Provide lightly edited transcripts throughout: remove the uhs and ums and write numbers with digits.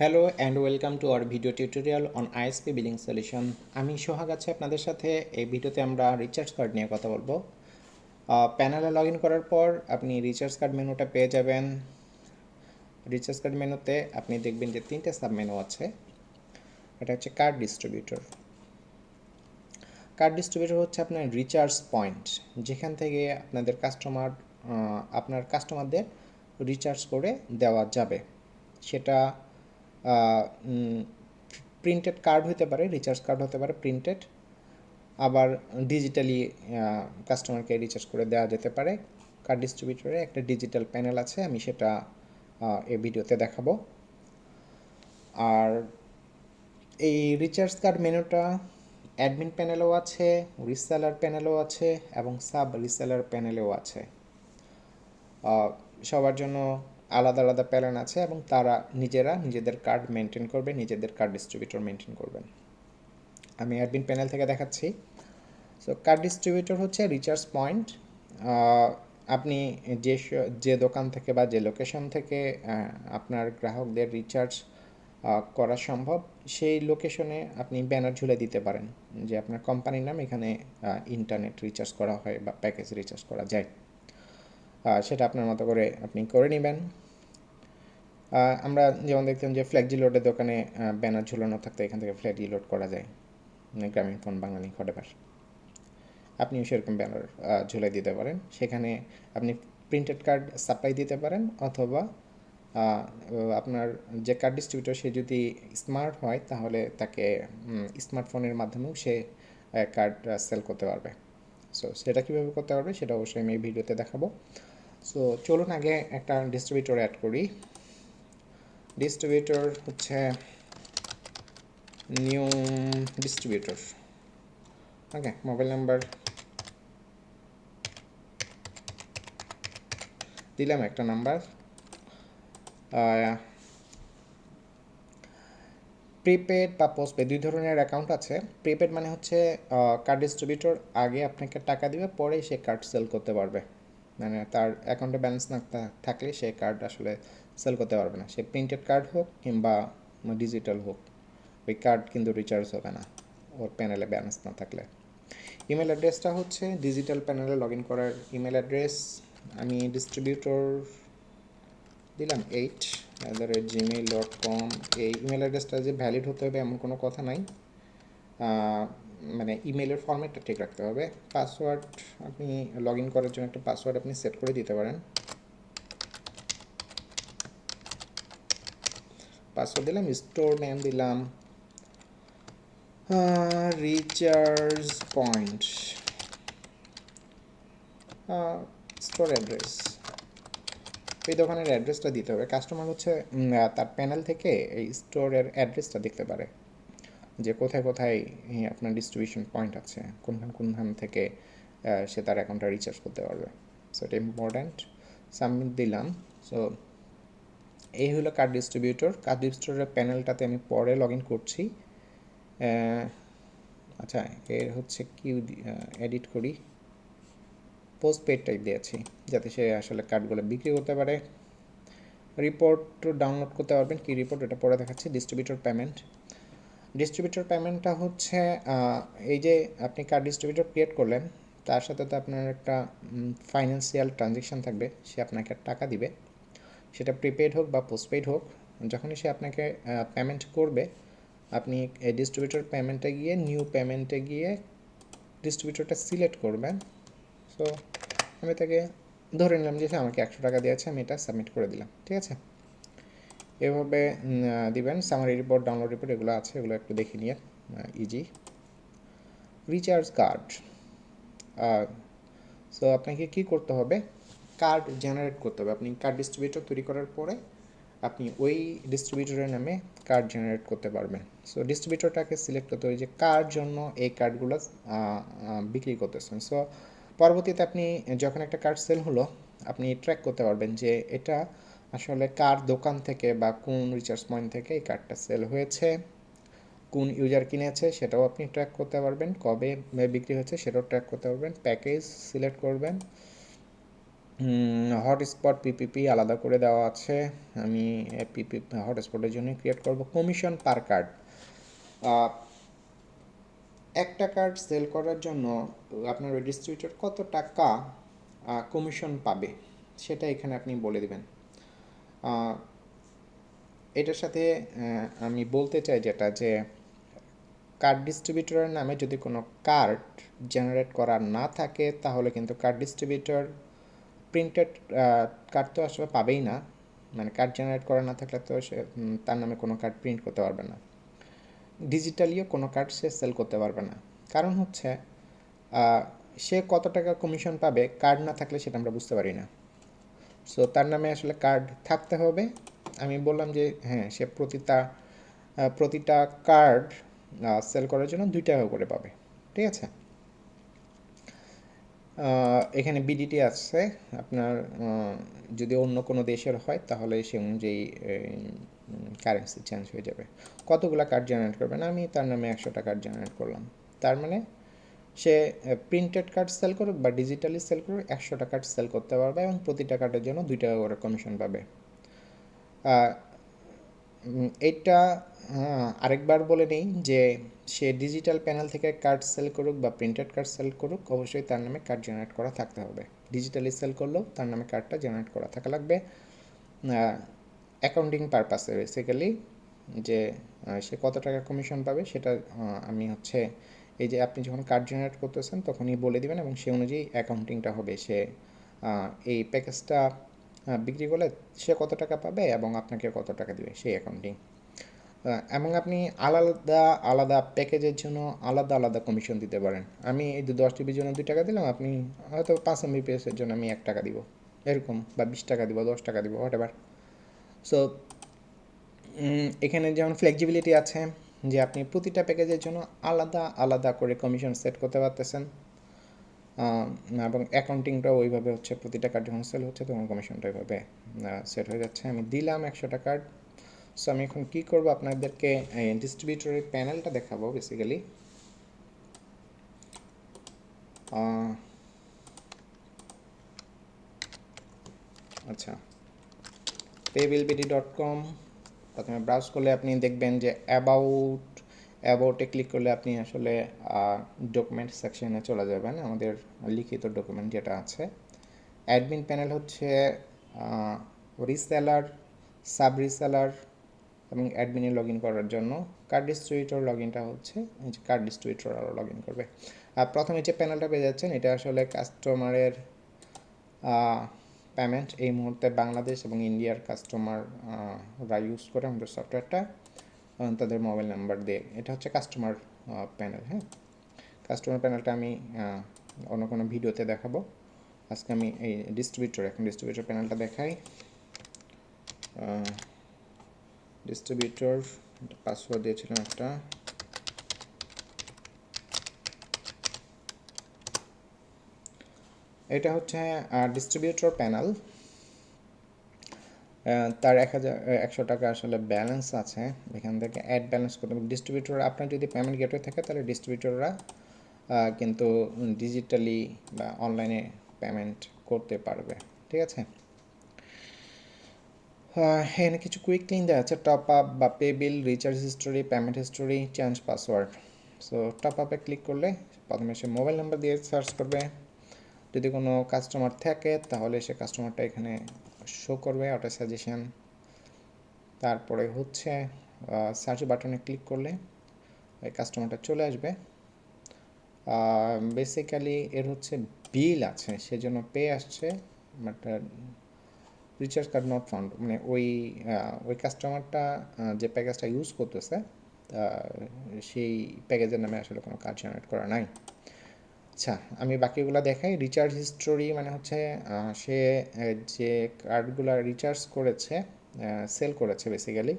Hello and welcome to our video tutorial on ISP billing solution. আমি সোহাগ আছি আপনাদের সাথে। এই ভিডিওতে আমরা রিচার্জ কার্ড নিয়ে কথা বলবো। প্যানেলে লগ ইন করার পর আপনি রিচার্জ কার্ড মেনুটা পেয়ে যাবেন। রিচার্জ কার্ড মেনুতে আপনি দেখবেন যে তিনটে সাব মেনু আছে। এটা হচ্ছে কার্ড ডিস্ট্রিবিউটর। কার্ড ডিস্ট্রিবিউটর হচ্ছে আপনার রিচার্জ পয়েন্ট, যেখান থেকে আপনার কাস্টমারদের রিচার্জ করে দেওয়া যাবে। সেটা প্রিন্টেড কার্ড হতে পারে, রিচার্জ কার্ড হতে পারে প্রিন্টেড, আবার ডিজিটালি কাস্টমারকে রিচার্জ করে দেওয়া যেতে পারে। কার্ড ডিস্ট্রিবিউটরে একটা ডিজিটাল প্যানেল আছে, আমি সেটা এই ভিডিওতে দেখাবো। আর এই রিচার্জ কার্ড মেনুটা অ্যাডমিন প্যানেলেও আছে, রিসেলার প্যানেলেও আছে এবং সাব রিসেলার প্যানেলেও আছে। সবার জন্য আলাদা আলাদা প্যানেল আছে এবং তারা নিজেদের কার্ড মেনটেন করবে, নিজেদের কার্ড ডিস্ট্রিবিউটর মেনটেন করবেন। আমি অ্যাডমিন প্যানেল থেকে দেখাচ্ছি। সো কার্ড ডিস্ট্রিবিউটর হচ্ছে রিচার্জ পয়েন্ট। আপনি যে দোকান থেকে বা যে লোকেশন থেকে আপনার গ্রাহকদের রিচার্জ করা সম্ভব, সেই লোকেশনে আপনি ব্যানার ঝুলে দিতে পারেন যে আপনার কোম্পানির নাম, এখানে ইন্টারনেট রিচার্জ করা হয় বা প্যাকেজ রিচার্জ করা যায়। সেটা আপনার মতো করে আপনি করে নেবেন। আমরা যেমন দেখতাম যে ফ্ল্যাগজি লোডের দোকানে ব্যানার ঝুলানো থাকতো, এখান থেকে ফ্ল্যাগজি লোড করা যায়, গ্রামীণ ফোন, বাঙালি, হোয়াটএভার। আপনিও সেরকম ব্যানার ঝুলে দিতে পারেন। সেখানে আপনি প্রিন্টেড কার্ড সাপ্লাই দিতে পারেন, অথবা আপনার যে কার্ড ডিস্ট্রিবিউটর সে যদি স্মার্ট হয় তাহলে তাকে স্মার্টফোনের মাধ্যমেও সে কার্ড সেল করতে পারবে। সো সেটা কীভাবে করতে পারবে সেটা অবশ্যই আমি এই ভিডিওতে দেখাবো। সো চলুন আগে একটা ডিস্ট্রিবিউটর অ্যাড করি। ডিস্ট্রিবিউটর হচ্ছে নিউ ডিস্ট্রিবিউটর। ওকে, মোবাইল নাম্বার দিলাম, একটা নাম্বার। প্রিপেড বা পোস্টপেড দুই ধরনের অ্যাকাউন্ট আছে। প্রিপেড মানে হচ্ছে কার্ড ডিস্ট্রিবিউটর আগে আপনাকে টাকা দিবে, পরে সে কার্ড সেল করতে পারবে। মানে তার অ্যাকাউন্টে ব্যালেন্স না থাকলে সে কার্ড আসলে সেল করতে পারবে না। সে প্রিন্টেড কার্ড হোক কিংবা ডিজিটাল হোক, ওই কার্ড কিন্তু রিচার্জ হবে না ওর প্যানেলে ব্যালেন্স না থাকলে। ইমেল অ্যাড্রেসটা হচ্ছে ডিজিটাল প্যানেলে লগ ইন করার ইমেল অ্যাড্রেস। আমি ডিস্ট্রিবিউটর দিলাম 8@gmail.com। এই ইমেল অ্যাড্রেসটা যে ভ্যালিড হতে হবে এমন কোনো কথা নাই, মানে ইমেলের ফর্ম্যাটটা ঠিক রাখতে হবে। পাসওয়ার্ড আপনি লগ ইন করার জন্য একটা পাসওয়ার্ড আপনি সেট করে দিতে পারেন। পাসওয়ার্ড দিলাম, স্টোর নেম দিলাম রিচার্জ পয়েন্ট, স্টোর অ্যাড্রেস, এই দোকানের অ্যাড্রেসটা দিতে হবে। কাস্টমার হচ্ছে তার প্যানেল থেকে এই স্টোরের অ্যাড্রেসটা দেখতে পারে যে কোথায় কোথায় আপনার ডিস্ট্রিবিউশন পয়েন্ট আছে, কোনখান থেকে সে তার অ্যাকাউন্টটা রিচার্জ করতে পারবে। সো এটা ইম্পর্ট্যান্ট। সাবমিট দিলাম। সো এই হলো কার্ড ডিস্ট্রিবিউটর। কার্ড ডিস্ট্রিবিউটরের প্যানেলটাতে আমি পরে লগ ইন করছি। আচ্ছা, এর হচ্ছে কিউ এডিট করি, পোস্ট পেড টাইপ দিয়েছি যাতে সে আসলে কার্ডগুলো বিক্রি করতে পারে। রিপোর্ট ডাউনলোড করতে পারবেন, কি রিপোর্ট এটা পরে দেখাচ্ছি। Distributor payment. ডিস্ট্রিবিউটর পেমেন্টটা হচ্ছে এই যে আপনি কার্ড ডিস্ট্রিবিউটর ক্রিয়েট করলেন, তার সাথে তো আপনার একটা ফাইন্যান্সিয়াল ট্রানজ্যাকশান থাকবে, সে আপনাকে টাকা দিবে, সেটা প্রিপেড হোক বা পোস্টপেড হোক। যখনই সে আপনাকে পেমেন্ট করবে, আপনি এই ডিস্ট্রিবিউটর পেমেন্টে গিয়ে নিউ পেমেন্টে গিয়ে ডিস্ট্রিবিউটরটা সিলেক্ট করবেন। সো আমি তাকে ধরে নিলাম যে সে আমাকে 100 টাকা দিয়েছে, আমি এটা সাবমিট করে দিলাম, ঠিক আছে। এভাবে দিবেন। সামারি রিপোর্ট, ডাউনলোড রিপোর্ট এগুলো আছে, এগুলো একটু দেখে নিয়ে ইজি। Recharge card. সো আপনাকে কি করতে হবে, কার্ড জেনারেট করতে হবে। আপনি কার্ড ডিস্ট্রিবিউটর তৈরি করার পরে আপনি ওই ডিস্ট্রিবিউটরের নামে কার্ড জেনারেট করতে পারবেন। সো ডিস্ট্রিবিউটরটাকে সিলেক্ট করতে হবে যে কার জন্য এই কার্ডগুলো বিক্রি করতেছেন। সো পরবর্তীতে আপনি যখন একটা কার্ড সেল হলো, আপনি ট্র্যাক করতে পারবেন যে এটা আসলে কার দোকান থেকে বা কোন রিচার্জ পয়েন্ট থেকে এই কার্ডটা সেল হয়েছে, কোন ইউজার কিনেছে সেটাও আপনি ট্র্যাক করতে পারবেন, কবে বিক্রি হচ্ছে সেটাও ট্র্যাক করতে পারবেন। প্যাকেজ সিলেক্ট করবেন, হটস্পট পিপিপি আলাদা করে দেওয়া আছে, আমি পিপি হটস্পটের জন্য ক্রিয়েট করব। কমিশন পার কার্ড, একটা কার্ড সেল করার জন্য আপনার ওই ডিস্ট্রিবিউটর কত টাকা কমিশন পাবে সেটা এখানে আপনি বলে দেবেন। এটার সাথে আমি বলতে চাই যেটা যে কার্ড ডিস্ট্রিবিউটরের নামে যদি কোনো কার্ড জেনারেট করা না থাকে তাহলে কিন্তু কার্ড ডিস্ট্রিবিউটর প্রিন্টেড কার্ড তো আসলে পাবেই না, মানে কার্ড জেনারেট করা না থাকলে তো সে তার নামে কোনো কার্ড প্রিন্ট করতে পারবে না, ডিজিটালিও কোনো কার্ড সে সেল করতে পারবে না। কারণ হচ্ছে সে কত টাকা কমিশন পাবে কার্ড না থাকলে সেটা আমরা বুঝতে পারি না। সো তার নামে আসলে কার্ড থাকতে হবে। আমি বললাম যে হ্যাঁ, সে প্রতিটা কার্ড সেল করার জন্য 2 টাকা করে পাবে, ঠিক আছে। এখানে বিডিটি আছে আপনার, যদি অন্য কোনো দেশের হয় তাহলে সে অনুযায়ী কারেন্সি চেঞ্জ হয়ে যাবে। কতগুলো কার্ড জেনারেট করবেন, আমি তার নামে 100টা কার্ড জেনারেট করলাম। তার মানে সে প্রিন্টেড কার্ড সেল করুক বা ডিজিটালি সেল করুক 100টা কার্ড সেল করতে পারবে এবং প্রতিটা কার্ডের জন্য 2 টাকা করে কমিশন পাবে। এইটা আরেকবার বলে নিই যে সে ডিজিটাল প্যানেল থেকে কার্ড সেল করুক বা প্রিন্টেড কার্ড সেল করুক অবশ্যই তার নামে কার্ড জেনারেট করা থাকতে হবে। ডিজিটালি সেল করলেও তার নামে কার্ডটা জেনারেট করা থাকা লাগবে অ্যাকাউন্টিং পারপাসে বেসিক্যালি, যে সে কত টাকা কমিশন পাবে সেটা আমি হচ্ছে এই যে আপনি যখন কার্ড জেনারেট করতেছেন তখনই বলে দিবেন এবং সে অনুযায়ী অ্যাকাউন্টিংটা হবে। সে এই প্যাকেজটা বিক্রি করলে সে কত টাকা পাবে এবং আপনাকে কত টাকা দিবে সেই অ্যাকাউন্টিং। এবং আপনি আলাদা আলাদা প্যাকেজের জন্য আলাদা আলাদা কমিশন দিতে পারেন। আমি এই 10 জিবির জন্য 2 টাকা দিলাম, আপনি হয়তো 5 MBPS-এর জন্য আমি 1 টাকা দিব, এরকম, বা 20 টাকা দিব, 10 টাকা দিব, হোয়াট এভার। সো এখানে যেমন ফ্লেক্সিবিলিটি আছে যে আপনি প্রতিটা প্যাকেজের জন্য আলাদা আলাদা করে কমিশন সেট করতে পারতেছেন, এবং অ্যাকাউন্টিংটাও ওইভাবে হচ্ছে প্রতিটা কার্ড যখন সেল হচ্ছে তখন কমিশনটা ওইভাবে সেট হয়ে যাচ্ছে। আমি দিলাম 100টা কার্ড। সো আমি এখন কী করবো, আপনাদেরকে ডিস্ট্রিবিউটরের প্যানেলটা দেখাবো বেসিক্যালি। আচ্ছা, paybilbd.com প্রথমে ব্রাউজ করলে আপনি দেখবেন যে অ্যাবাউটে ক্লিক করলে আপনি আসলে ডকুমেন্ট সেকশনে চলে যাবেন, আমাদের লিখিত ডকুমেন্ট যেটা আছে। অ্যাডমিন প্যানেল হচ্ছে রিসেলার, সাব রিসেলার এবং অ্যাডমিনে লগ ইন করার জন্য। কার্ড ডিস্ট্রিবিউটর লগ ইনটা হচ্ছে কার্ড ডিস্ট্রিবিউটর আরও লগ ইন করবে। আর প্রথমে যে প্যানেলটা পেয়ে যাচ্ছেন এটা আসলে কাস্টমারের পেমেন্ট। এই মুহূর্তে বাংলাদেশ এবং ইন্ডিয়ার কাস্টমাররা ইউজ করে আমাদের সফটওয়্যারটা তাদের মোবাইল নাম্বার দিয়ে। এটা হচ্ছে কাস্টমার প্যানেল। হ্যাঁ, কাস্টমার প্যানেলটা আমি অন্য কোনো ভিডিওতে দেখাবো। আজকে আমি এই এখন ডিস্ট্রিবিউটর প্যানেলটা দেখাই। ডিস্ট্রিবিউটর পাসওয়ার্ড দিয়েছিলাম একটা, এটা হচ্ছে ডিস্ট্রিবিউটর প্যানেল। তার 100 টাকা আসলে ব্যালেন্স আছে, এখান থেকে অ্যাড ব্যালেন্স করতে হবে। ডিস্ট্রিবিউটর আপনার যদি পেমেন্ট গেটওয়ে থাকে তাহলে ডিস্ট্রিবিউটররা কিন্তু ডিজিটালি বা অনলাইনে পেমেন্ট করতে পারবে, ঠিক আছে। এখানে কিছু কুইক লিঙ্ক দেওয়া আছে, টপ আপ বা পে বিল, recharge history, payment history, change password. So top আপে ক্লিক করলে প্রথমে সে মোবাইল নাম্বার দিয়ে সার্চ করবে, যদি কোনো কাস্টমার থাকে তাহলে সে কাস্টমারটা এখানে শো করবে অটো সাজেশন। তারপরে হচ্ছে সার্চ বাটনে ক্লিক করলে এই কাস্টমারটা চলে আসবে। বেসিক্যালি এর হচ্ছে বিল আছে সেজন্য পে আসছে, but recharge card not found, মানে ওই কাস্টমারটা যে প্যাকেজটা ইউজ করতেছে সেই প্যাকেজের নামে আসলে কোনো কার্ড জেনারেট করা নাই। আচ্ছা, আমি বাকিগুলো দেখাই। রিচার্জ হিস্টোরি মানে হচ্ছে সে যে কার্ডগুলো রিচার্জ করেছে, সেল করেছে বেসিক্যালি,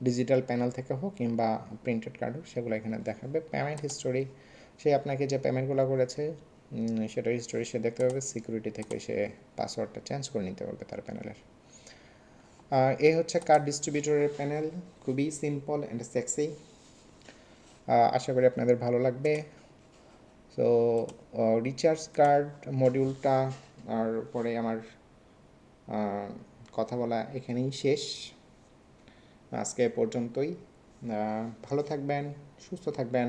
ডিজিটাল প্যানেল থেকে হোক কিংবা প্রিন্টেড কার্ড হোক, সেগুলো এখানে দেখাবে। পেমেন্ট হিস্টোরি, সে আপনাকে যে পেমেন্টগুলো করেছে সেটার হিস্টোরি সে দেখতে পাবে। সিকিউরিটি থেকে সে পাসওয়ার্ডটা চেঞ্জ করে নিতে পারবে তার প্যানেলের। এই হচ্ছে কার্ড ডিস্ট্রিবিউটরের প্যানেল, খুবই সিম্পল অ্যান্ড সেক্সি। আশা করি আপনাদের ভালো লাগবে। সো রিচার্জ কার্ড মডিউলটা আর পরে আমার কথা বলা এখানেই শেষ। আজকে এ পর্যন্তই। ভালো থাকবেন, সুস্থ থাকবেন।